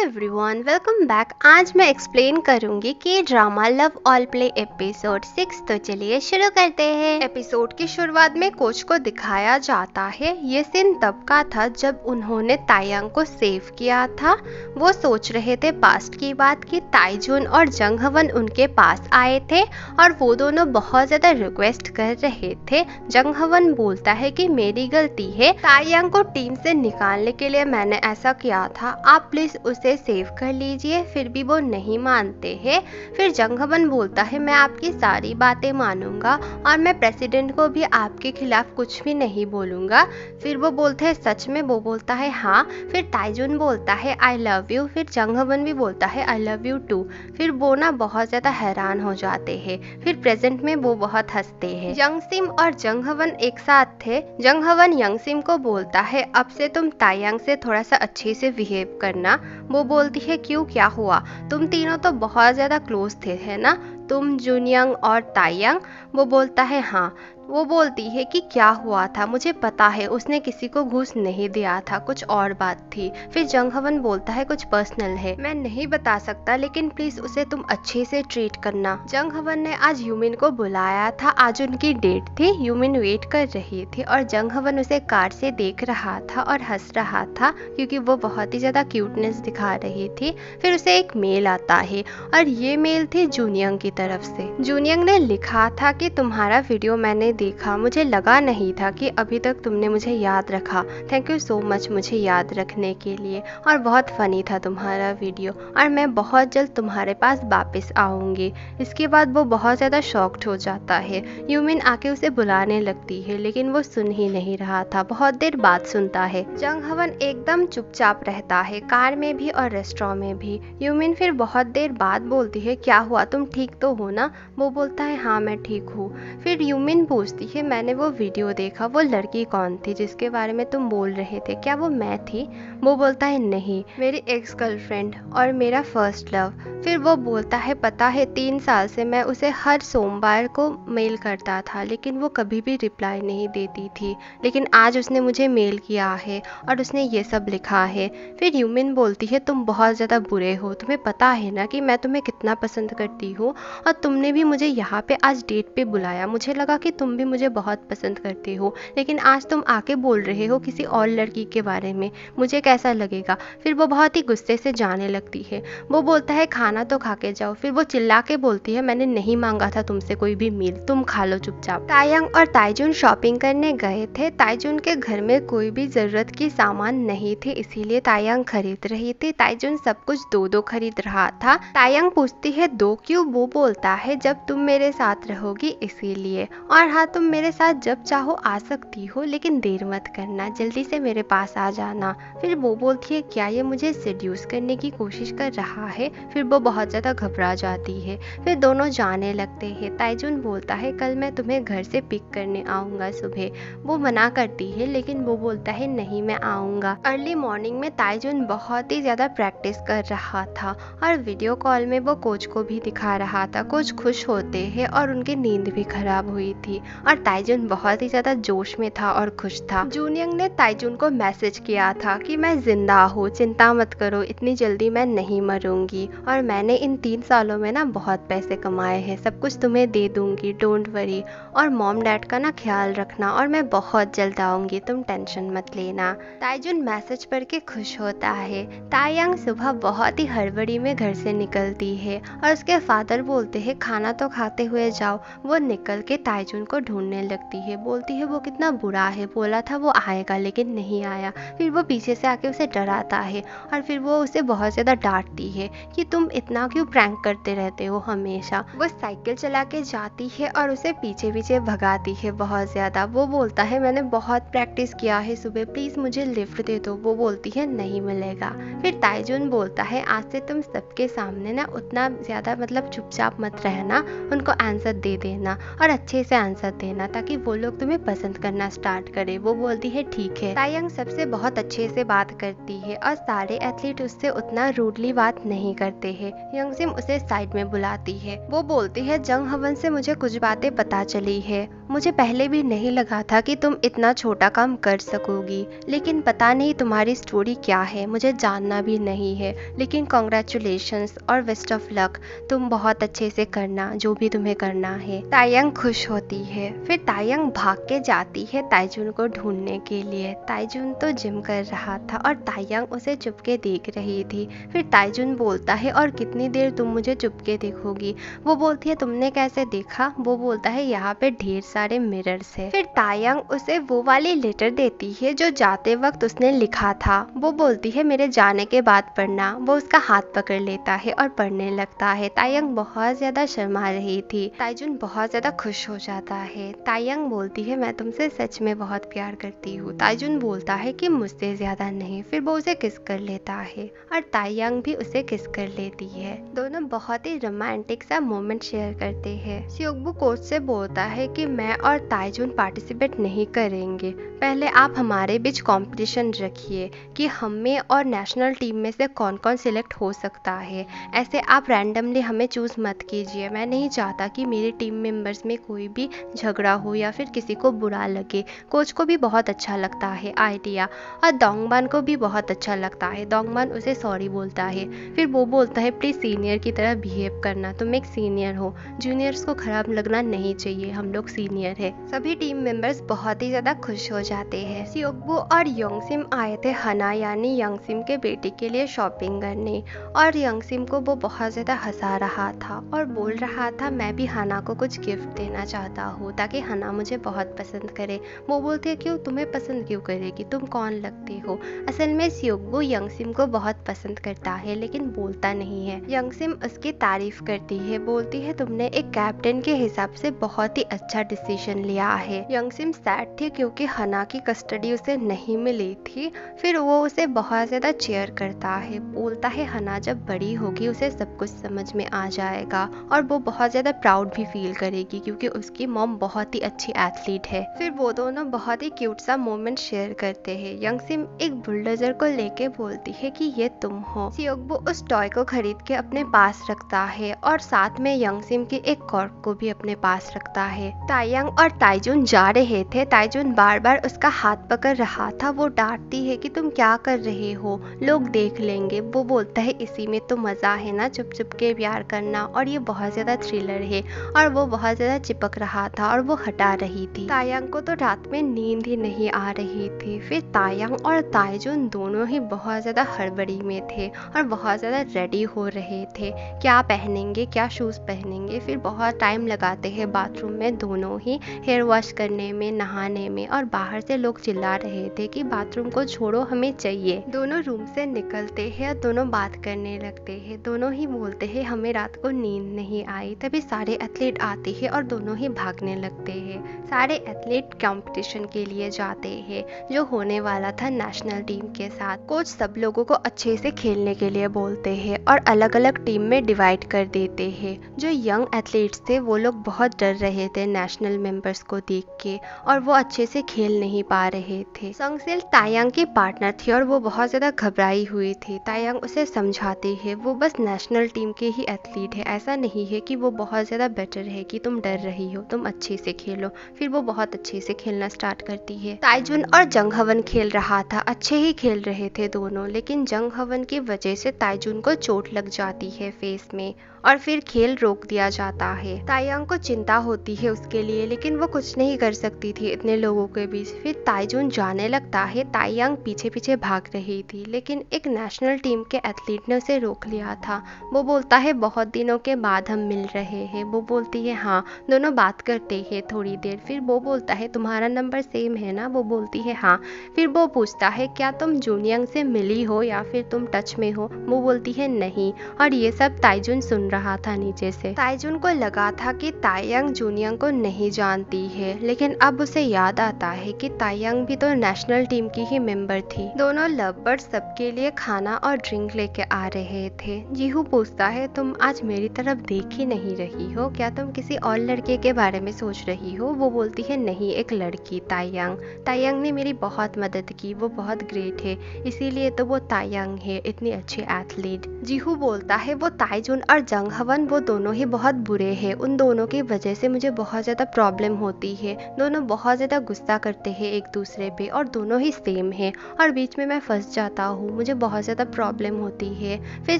Everyone, welcome back. आज मैं explain करूंगी कि drama love all play episode 6। तो चलिए शुरू करते हैं। एपिसोड की शुरुआत में कोच को दिखाया जाता है। ये सीन तब का था जब उन्होंने तायंग को सेव किया था। वो सोच रहे थे पास्ट की बात कि ताइजुन और जंगहवन उनके पास आए थे और वो दोनों बहुत ज्यादा रिक्वेस्ट कर रहे थे। जंगहवन बोलता है कि मेरी गलती है, तायंग को टीम से निकालने के लिए मैंने ऐसा किया था, आप प्लीज उसे सेव कर लीजिए। फिर भी वो नहीं मानते हैं। फिर जंगहवन बोलता है मैं आपकी सारी बातें मानूंगा और मैं प्रेसिडेंट को भी आपके खिलाफ कुछ भी नहीं बोलूंगा। फिर वो बोलते हैं सच में? वो बोलता है हाँ। फिर ताइजुन बोलता है आई लव यू। फिर जंगहवन भी बोलता है आई लव यू टू। फिर वो ना बहुत ज्यादा हैरान हो जाते हैं। फिर प्रेजेंट में वो बहुत हंसते हैं। यंगसिम और जंगहवन एक साथ थे। जंगहवन यंगसिम को बोलता है अब से तुम तायंग से थोड़ा सा अच्छे से बिहेव करना। वो बोलती है क्यों, क्या हुआ? तुम तीनों तो बहुत ज्यादा क्लोज थे, है ना, तुम, जुनियंग और तायंग। वो बोलता है हाँ। वो बोलती है कि क्या हुआ था? मुझे पता है उसने किसी को घूस नहीं दिया था, कुछ और बात थी। फिर जंगहवन बोलता है कुछ पर्सनल है, मैं नहीं बता सकता, लेकिन प्लीज उसे तुम अच्छे से ट्रीट करना। जंगहवन ने आज यूमिन को बुलाया था। आज उनकी डेट थी। यूमिन वेट कर रही थी और जंगहवन उसे कार से देख रहा था और हंस रहा था क्योंकि वो बहुत ही ज्यादा क्यूटनेस दिखा रही थी। फिर उसे एक मेल आता है और ये मेल थी जूनियंग की तरफ से। जूनियंग ने लिखा था कि तुम्हारा वीडियो मैंने देखा, मुझे लगा नहीं था कि अभी तक तुमने मुझे याद रखा। थैंक यू सो मच मुझे याद रखने के लिए, और बहुत फनी था तुम्हारा वीडियो, और मैं बहुत जल्द तुम्हारे पास वापस आऊंगी। इसके बाद वो बहुत ज़्यादा शॉक्ड हो जाता है। यूमिन आके उसे बुलाने लगती है लेकिन वो सुन ही नहीं रहा था। बहुत देर बाद सुनता है। जंगहवन एकदम चुपचाप रहता है, कार में भी और रेस्टोरेंट में भी। यूमिन फिर बहुत देर बाद बोलती है क्या हुआ, तुम ठीक तो हो ना? वो बोलता है हाँ मैं ठीक हूँ। फिर यूमिन पूछती है मैंने वो वीडियो देखा, वो लड़की कौन थी जिसके बारे में तुम बोल रहे थे, क्या वो मैं थी? वो बोलता है नहीं, मेरी एक्स गर्लफ्रेंड और मेरा फर्स्ट लव। फिर वो बोलता है पता है 3 साल से मैं उसे हर सोमवार को मेल करता था लेकिन वो कभी भी रिप्लाई नहीं देती थी, लेकिन आज उसने मुझे मेल किया है और उसने ये सब लिखा है। फिर यूमिन बोलती है तुम बहुत ज़्यादा बुरे हो, तुम्हें पता है ना कि मैं तुम्हें कितना पसंद करती हूँ, और तुमने भी मुझे यहाँ पे आज डेट पे बुलाया, मुझे लगा कि तुम भी मुझे बहुत पसंद करते हो, लेकिन आज तुम आके बोल रहे हो किसी और लड़की के बारे में, मुझे कैसा लगेगा? फिर वो बहुत ही गुस्से से जाने लगती है। वो बोलता है खाना तो खा के जाओ। फिर वो चिल्ला के बोलती है मैंने नहीं मांगा था तुमसे कोई भी मील, तुम खा लो चुपचाप। तायंग और ताइजुन शॉपिंग करने गए थे। ताइजुन के घर में कोई भी जरूरत की सामान नहीं थे, इसीलिए तायंग खरीद रही थी। ताइजुन सब कुछ 2-2 खरीद रहा था। तायंग पूछती है 2 क्यों? वो बोलता है जब तुम मेरे साथ रहोगी इसीलिए, और हाँ तुम मेरे साथ जब चाहो आ सकती हो, लेकिन देर मत करना, जल्दी से मेरे पास आ जाना। फिर वो बोलती है क्या ये मुझे सेड्यूस करने की कोशिश कर रहा है? फिर वो बहुत ज़्यादा घबरा जाती है। फिर दोनों जाने लगते हैं। ताइजुन बोलता है कल मैं तुम्हें घर से पिक करने आऊँगा सुबह। वो मना करती है लेकिन वो बोलता है नहीं मैं आऊँगा। अर्ली मॉर्निंग में ताइजुन बहुत ही ज़्यादा प्रैक्टिस कर रहा था और वीडियो कॉल में वो कोच को भी दिखा रहा था। कोच खुश होते हैं और उनकी नींद भी खराब हुई थी और ताइजुन बहुत ही ज़्यादा जोश में था और खुश था। जूनियंग ने ताइजुन को मैसेज किया था कि मैं जिंदा हूँ, चिंता मत करो, इतनी जल्दी मैं नहीं मरूंगी, और मैंने इन 3 सालों में ना बहुत पैसे कमाए हैं, सब कुछ तुम्हें दे दूंगी, डोंट वरी, और मॉम डैड का ना ख्याल रखना, और मैं बहुत जल्द आऊंगी, तुम टेंशन मत लेना। ताइजुन मैसेज पढ़ के खुश होता है। तायंग सुबह बहुत ही हड़बड़ी में घर से निकलती है और उसके फादर बोलते हैं खाना तो खाते हुए जाओ। वो निकल के ताइजुन को ढूंढने लगती है, बोलती है वो कितना बुरा है, बोला था वो आएगा लेकिन नहीं आया। फिर वो पीछे से आके उसे डराता है और फिर वो उसे बहुत ज़्यादा डांटती है कि तुम इतना क्यों प्रैंक करते रहते हो हमेशा। वो साइकिल चला के जाती है और उसे पीछे पीछे भगाती है बहुत ज़्यादा। वो बोलता है मैंने बहुत प्रैक्टिस किया है सुबह, प्लीज़ मुझे लिफ्ट दे दो। वो बोलती है नहीं मिलेगा। फिर ताइजुन बोलता है आज से तुम सबके सामने ना उतना ज़्यादा मतलब चुपचाप चुपचाप मत रहना, उनको आंसर दे देना और अच्छे से आंसर देना ताकि वो लोग तुम्हें पसंद करना स्टार्ट करे। वो बोलती है ठीक है। तायंग सबसे बहुत अच्छे से बात करती है और सारे एथलीट उससे उतना रूडली बात नहीं करते हैं। यंगसिम उसे साइड में बुलाती है। वो बोलती है जंग हवन से मुझे कुछ बातें पता चली है। मुझे पहले भी नहीं लगा था कि तुम इतना छोटा काम कर सकोगी, लेकिन पता नहीं तुम्हारी स्टोरी क्या है, मुझे जानना भी नहीं है। लेकिन कॉन्ग्रेचुलेशंस और बेस्ट ऑफ लक, तुम बहुत अच्छे से करना जो भी तुम्हें करना है। तायंग खुश होती है। फिर तायंग भाग के जाती है ताइजुन को ढूंढने के लिए। ताइजुन तो जिम कर रहा था और तायंग उसे चुपके देख रही थी। फिर ताइजुन बोलता है और कितनी देर तुम मुझे चुपके देखोगी? वो बोलती है तुमने कैसे देखा? वो बोलता है यहाँ पे ढेर सारे मिरर्स है। फिर तायंग उसे वो वाली लेटर देती है जो जाते वक्त उसने लिखा था। वो बोलती है मेरे जाने के बाद पढ़ना। वो उसका हाथ पकड़ लेता है और पढ़ने लगता है। तायंग बहुत ज्यादा शर्मा रही थी। ताइजुन बहुत ज्यादा खुश हो जाता है। तायंग बोलती है मैं तुमसे सच में बहुत प्यार करती हूँ। ताइजुन बोलता है कि मुझसे ज्यादा नहीं। फिर वो उसे किस कर लेता है और तायंग भी उसे किस कर लेती है। दोनों बहुत ही रोमांटिक सा मोमेंट शेयर करते हैं। सियोकबू कोच से बोलता है कि मैं और ताइजुन पार्टिसिपेट नहीं करेंगे, पहले आप हमारे बीच कंपटीशन रखिए कि हम में और नेशनल टीम में से कौन कौन सिलेक्ट हो सकता है। ऐसे आप रैंडमली हमें चूज मत कीजिए। मैं नहीं चाहता कि मेरी टीम मेंबर्स में कोई भी झगड़ा हो या फिर किसी को बुरा लगे। कोच को भी बहुत अच्छा लगता है आइडिया और दोंगबान को भी बहुत अच्छा लगता है। दोंगबान उसे सॉरी बोलता है। फिर वो बोलता है प्लीज सीनियर की तरह बिहेव करना, तुम एक सीनियर हो, जूनियर्स को खराब लगना नहीं चाहिए, हम लोग सीनियर है। सभी टीम मेंबर्स बहुत ही ज्यादा खुश हो जाते हैं। सियोकबू और यंगसिम आए थे हना यानी यंगसिम के बेटे के लिए शॉपिंग करने और यंगसिम को वो बहुत ज्यादा हंसा रहा था और बोल रहा था मैं भी हना को कुछ गिफ्ट देना चाहता हूँ ताकि हना मुझे बहुत पसंद करे। वो बोलते है क्यों, तुम्हें पसंद क्यों करेगी, तुम कौन लगते हो? असल में सियोकबू यंगसिम को बहुत पसंद करता है लेकिन बोलता नहीं है। यंगसिम उसकी तारीफ करती है, बोलती है तुमने एक कैप्टन के हिसाब से बहुत ही अच्छा डिसीजन लिया है। यंगसिम सैड थी क्योंकि हना की कस्टडी उसे नहीं मिली थी। फिर वो उसे बहुत ज्यादा चेयर करता है, बोलता है हना जब बड़ी होगी उसे सब कुछ समझ में आ जाएगा और वो बहुत ज्यादा प्राउड भी फील करेगी क्योंकि उसकी मॉम बहुत ही अच्छी एथलीट है। फिर वो दोनों बहुत ही क्यूट सा मोमेंट शेयर करते हैं। यंगसिम एक बुलडोजर को लेके बोलती है कि ये तुम हो। सियोकबू उस टॉय को खरीद के अपने पास रखता है और साथ में यंगसिम की एक कॉर्क को भी अपने पास रखता है। तायंग और ताइजुन जा रहे थे। ताइजुन बार बार उसका हाथ पकड़ रहा था। वो डांटती है कि तुम क्या कर रहे हो, लोग देख लेंगे। वो बोलता है इसी में तो मजा है ना, चुप चुप के प्यार करना, और ये बहुत ज्यादा थ्रिलर है। और वो बहुत ज्यादा चिपक रहा था और वो हटा रही थी। तायंग को तो रात में नींद ही नहीं आ रही थी। फिर तायंग और ताइजुन दोनों ही बहुत ज्यादा हड़बड़ी में थे और बहुत ज्यादा रेडी हो रहे थे, क्या पहनेंगे, क्या शूज पहनेंगे। फिर बहुत टाइम लगाते हैं बाथरूम में दोनों ही हेयर वॉश करने में, नहाने में, और बाहर से लोग चिल्ला रहे थे कि बाथरूम को छोड़ो हमें चाहिए। दोनों रूम से निकलते हैं और दोनों बात करने लगते हैं। दोनों ही बोलते हैं हमें रात को नींद नहीं आई। तभी सारे एथलीट आते हैं और दोनों ही भागने लगते हैं। सारे एथलीट कंपटीशन के लिए जाते हैं जो होने वाला था नेशनल टीम के साथ। कोच सब लोगों को अच्छे से खेलने के लिए बोलते हैं और अलग अलग टीम में डिवाइड कर देते हैं। जो यंग एथलीट्स थे वो लोग बहुत डर रहे थे नेशनल मेंबर्स को देख के और वो अच्छे से खेल नहीं पा रहे थे। संगसेल तायंग की पार्टनर थी और वो बहुत ज्यादा घबराई हुई थी। तायंग उसे समझाती है वो बस नेशनल टीम के ही एथलीट है, ऐसा नहीं है कि वो बहुत ज्यादा बेटर है कि तुम डर रही हो, तुम अच्छे से खेलो। फिर वो बहुत अच्छे से खेलना स्टार्ट करती है। ताइजुन और जंग हवन खेल रहा था, अच्छे ही खेल रहे थे दोनों, लेकिन जंग हवन की वजह से ताइजुन को चोट लग जाती है फेस में और फिर खेल रोक दिया जाता है। तायंग को चिंता होती है उसके लिए, लेकिन वो कुछ नहीं कर सकती थी इतने लोगों के बीच। फिर ताइजुन जाने लगता है। तायंग पीछे पीछे भाग रही थी, लेकिन एक नेशनल टीम के एथलीट ने उसे रोक लिया था। वो बोलता है बहुत दिनों के बाद हम मिल रहे हैं। वो बोलती है हाँ। दोनों बात करते हैं थोड़ी देर। फिर वो बोलता है तुम्हारा नंबर सेम है ना? वो बोलती है हाँ। फिर वो पूछता है क्या तुम जूनियंग से मिली हो या फिर तुम टच में हो? वो बोलती है नहीं। और ये सब ताइजुन सुन रहा था नीचे से। ताइजुन को लगा था कि तायंग जूनियंग को नहीं जानती है, लेकिन अब उसे याद आता है कि तायंग भी तो नेशनल टीम की ही मेंबर थी। दोनों लव बर्ड्स सबके लिए खाना और ड्रिंक लेके आ रहे थे। जीहू पूछता है तुम आज मेरी तरफ देख ही नहीं रही हो? क्या तुम किसी और लड़के के बारे में सोच रही हो? वो बोलती है नहीं, एक लड़की, तायंग। तायंग ने मेरी बहुत मदद की, वो बहुत ग्रेट है, इसीलिए तो वो तायंग है, इतनी अच्छी एथलीट। जीहू बोलता है वो ताइजुन और जंग हवन वो दोनों ही बहुत बुरे हैं, उन दोनों की वजह से मुझे बहुत ज़्यादा प्रॉब्लम होती है, दोनों बहुत ज़्यादा गुस्सा करते हैं एक दूसरे पे और दोनों ही सेम है और बीच में मैं फंस जाता हूँ, मुझे बहुत ज़्यादा प्रॉब्लम होती है। फिर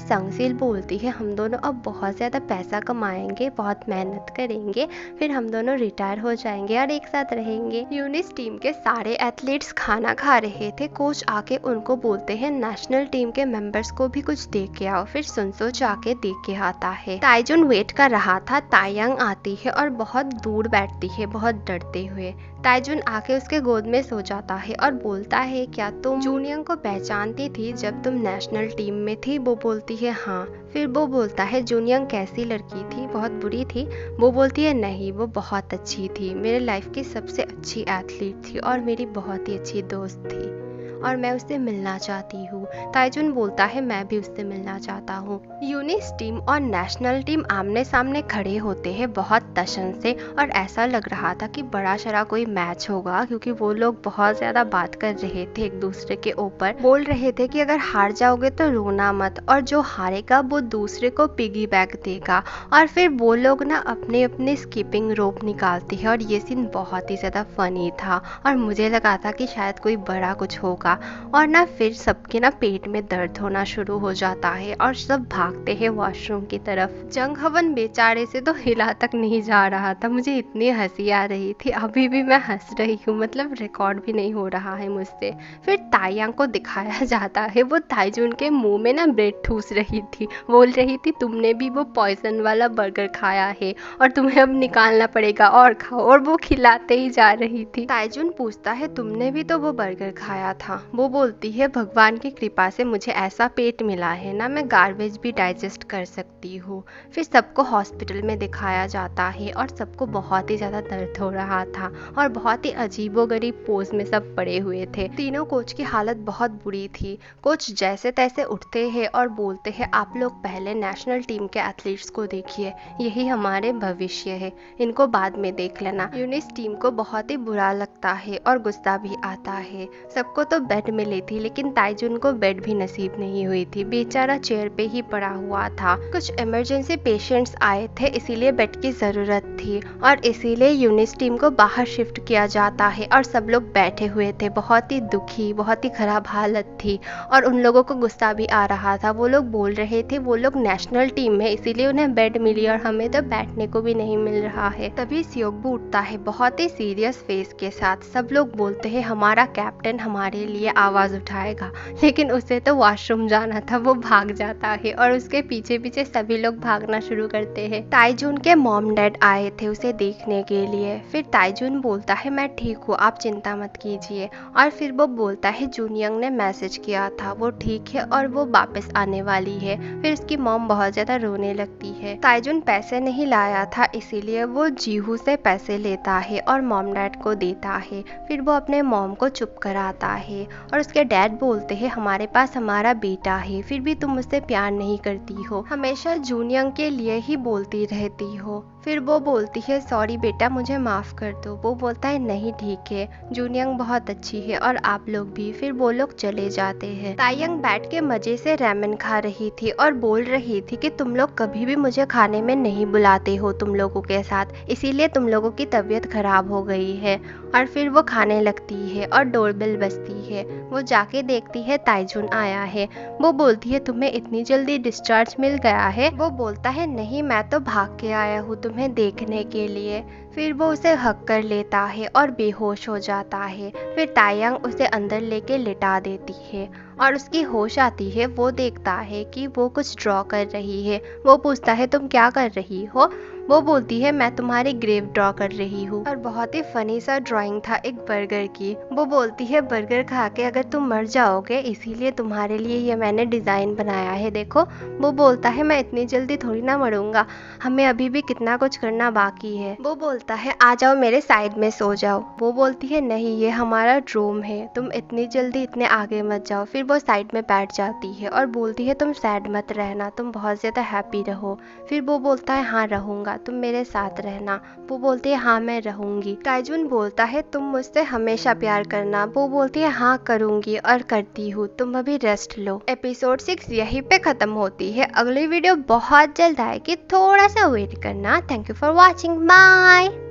संगसिल बोलती है हम दोनों अब बहुत ज़्यादा पैसा कमाएंगे, बहुत मेहनत करेंगे, फिर हम दोनों रिटायर हो जाएंगे और एक साथ रहेंगे। यूनिस टीम के सारे एथलीट्स खाना खा रहे थे, कोच आके उनको बोलते हैं नेशनल टीम के मेंबर्स को भी कुछ दे के आओ, फिर सुनसो जाके दे के आता है। ताइजुन वेट कर रहा था, तायंग आती है और बहुत दूर बैठती है बहुत डरते हुए। ताइजुन आके उसके गोद में सो जाता है और बोलता है क्या तुम जूनियंग को पहचानती थी जब तुम नेशनल टीम में थी? वो बोलती है हाँ। फिर वो बोलता है जूनियंग कैसी लड़की थी, बहुत बुरी थी? वो बोलती है नहीं, वो बहुत अच्छी थी, मेरे लाइफ की सबसे अच्छी एथलीट थी और मेरी बहुत ही अच्छी दोस्त थी और मैं उससे मिलना चाहती हूँ। ताइजुन बोलता है मैं भी उससे मिलना चाहता हूँ। यूनिस टीम और नेशनल टीम आमने सामने खड़े होते हैं बहुत तशन से और ऐसा लग रहा था कि बड़ा शरा कोई मैच होगा, क्योंकि वो लोग बहुत ज्यादा बात कर रहे थे एक दूसरे के ऊपर, बोल रहे थे कि अगर हार जाओगे तो रोना मत और जो हारेगा वो दूसरे को पिगी बैक देगा। और फिर वो लोग ना अपने अपने स्कीपिंग रोप निकालते हैं और ये सीन बहुत ही ज्यादा फनी था और मुझे लगा था कि शायद कोई बड़ा कुछ होगा। और ना फिर सबके ना पेट में दर्द होना शुरू हो जाता है और सब भागते हैं वॉशरूम की तरफ। जंग हवन बेचारे से तो हिला तक नहीं जा रहा था, मुझे इतनी हंसी आ रही थी, अभी भी मैं हंस रही हूँ, मतलब रिकॉर्ड भी नहीं हो रहा है मुझसे। फिर तायंग को दिखाया जाता है, वो ताइजुन के मुंह में ना ब्रेड ठूस रही थी, बोल रही थी तुमने भी वो पॉइजन वाला बर्गर खाया है और तुम्हें अब निकालना पड़ेगा और खाओ, और वो खिलाते ही जा रही थी। ताइजुन पूछता है तुमने भी तो वो बर्गर खाया था? वो बोलती है भगवान की कृपा से मुझे ऐसा पेट मिला है ना, मैं गार्बेज भी डाइजेस्ट कर सकती हूँ। फिर सबको हॉस्पिटल में दिखाया जाता है और सबको बहुत ही ज़्यादा दर्द हो रहा था और बहुत ही अजीबोगरीब पोज में सब पड़े हुए थे। तीनों कोच की हालत बहुत बुरी थी। कोच जैसे तैसे उठते हैं और बोलते हैं आप लोग पहले नेशनल टीम के एथलीट्स को देखिए, यही हमारे भविष्य है, इनको बाद में देख लेना। यूनिस टीम को बहुत ही बुरा लगता है और गुस्सा भी आता है। सबको तो बेड मिली थी लेकिन ताइजुन को बेड भी नसीब नहीं हुई थी, बेचारा चेयर पे ही पड़ा हुआ था। कुछ इमरजेंसी पेशेंट्स आए थे इसीलिए बेड की जरूरत थी और इसीलिए यूनिस टीम को बाहर शिफ्ट किया जाता है और सब लोग बैठे हुए थे, बहुत ही दुखी, बहुत ही खराब हालत थी और उन लोगों को गुस्सा भी आ रहा था। वो लोग बोल रहे थे वो लोग नेशनल टीम में इसीलिए उन्हें बेड मिली और हमें तो बैठने को भी नहीं मिल रहा है। तभी सियोकबू उठता है बहुत ही सीरियस फेस के साथ। सब लोग बोलते हैं हमारा कैप्टन हमारे लिए आवाज उठाएगा, लेकिन उसे तो वॉशरूम जाना था, वो भाग जाता है और उसके पीछे पीछे सभी लोग भागना शुरू करते हैं। ताइजुन के मॉम डैड आए थे उसे देखने के लिए। फिर ताइजुन बोलता है मैं ठीक हूँ, आप चिंता मत कीजिए। और फिर वो बोलता है जूनियंग ने मैसेज किया था, वो ठीक है और वो वापस आने वाली है। फिर उसकी मॉम बहुत ज्यादा रोने लगती है। ताइजुन पैसे नहीं लाया था इसीलिए वो जीहू से पैसे लेता है और मॉम डैड को देता है। फिर वो अपने मॉम को चुप कराता है और उसके डैड बोलते हैं हमारे पास हमारा बेटा है, फिर भी तुम मुझसे प्यार नहीं करती हो, हमेशा जूनियंग के लिए ही बोलती रहती हो। फिर वो बोलती है सॉरी बेटा, मुझे माफ कर दो। वो बोलता है नहीं ठीक है, जूनियंग बहुत अच्छी है और आप लोग भी। फिर वो लोग चले जाते हैं। तायंग बैठ के मजे से रैमेन खा रही थी और बोल रही थी कि तुम लोग कभी भी मुझे खाने में नहीं बुलाते हो तुम लोगों के साथ, इसीलिए तुम लोगों की तबीयत खराब हो गई है। और फिर वो खाने लगती है और डोरबेल बजती है। वो जाके देखती है ताइजुन आया है। वो बोलती है तुम्हें इतनी जल्दी डिस्चार्ज मिल गया है? वो बोलता है नहीं, मैं तो भाग के आया हूँ तुम्हें देखने के लिए। फिर वो उसे हक कर लेता है और बेहोश हो जाता है। फिर तायंग उसे अंदर लेके लिटा देती है और उसकी होश आती है। वो देखता है कि वो कुछ ड्रॉ कर रही है। वो पूछता है तुम क्या कर रही हो? वो बोलती है मैं तुम्हारी ग्रेव ड्रॉ कर रही हूँ। और बहुत ही फनी सा ड्राइंग था एक बर्गर की। वो बोलती है बर्गर खा के अगर तुम मर जाओगे इसीलिए तुम्हारे लिए ये मैंने डिजाइन बनाया है, देखो। वो बोलता है मैं इतनी जल्दी थोड़ी ना मरूंगा, हमें अभी भी कितना कुछ करना बाकी है। वो बोलता है आ जाओ मेरे साइड में सो जाओ। वो बोलती है नहीं, ये हमारा ड्रोम है, तुम इतनी जल्दी इतने आगे मत जाओ। फिर वो साइड में बैठ जाती है और बोलती है तुम सैड मत रहना, तुम बहुत ज्यादा हैप्पी रहो। फिर वो बोलता है हाँ रहूंगा, तुम मेरे साथ रहना। वो बोलती है हाँ मैं रहूंगी। टाइजुन बोलता है तुम मुझसे हमेशा प्यार करना। वो बोलती है हाँ करूंगी और करती हूँ, तुम अभी रेस्ट लो। एपिसोड 6 यहीं पे खत्म होती है। अगली वीडियो बहुत जल्द आएगी, थोड़ा सा वेट करना। Thank you for watching, bye.